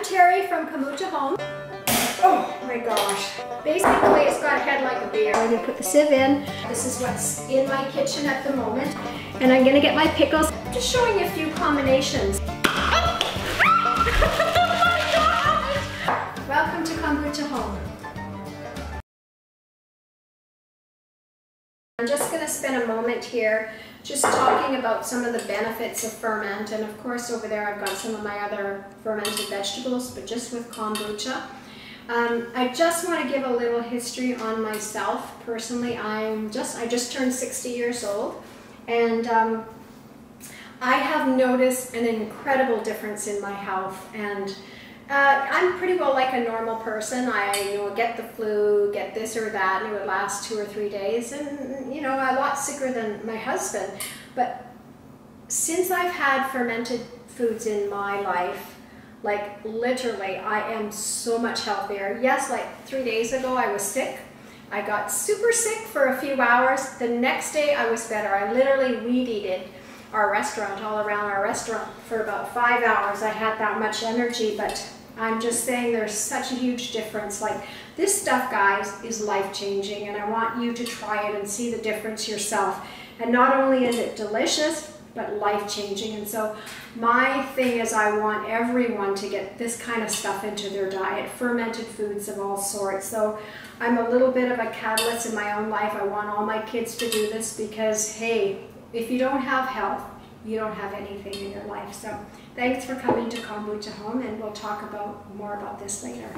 Terry from Kombucha Home. Oh my gosh. Basically, it's got a head like a beer. I'm going to put the sieve in. This is what's in my kitchen at the moment. And I'm going to get my pickles. Just showing you a few combinations. Welcome to Kombucha Home. I'm just going to spend a moment here just talking about some of the benefits of ferment, and of course over there I've got some of my other fermented vegetables, but just with kombucha. I just want to give a little history on myself personally. I just turned 60 years old, and I have noticed an incredible difference in my health, and I'm pretty well like a normal person. I get the flu, get this or that, and it would last 2 or 3 days, and I'm a lot sicker than my husband. But since I've had fermented foods in my life, like literally, I am so much healthier. Yes, like 3 days ago I was sick. I got super sick for a few hours. The next day I was better. I literally weed-eated our restaurant, all around our restaurant for about 5 hours. I had that much energy, but I'm just saying there's such a huge difference. Like, this stuff, guys, is life-changing, and I want you to try it and see the difference yourself. And not only is it delicious, but life-changing. And so my thing is I want everyone to get this kind of stuff into their diet, fermented foods of all sorts. So I'm a little bit of a catalyst in my own life. I want all my kids to do this because, hey, if you don't have health, you don't have anything in your life. So thanks for coming to Kombucha Home, and we'll talk more about this later.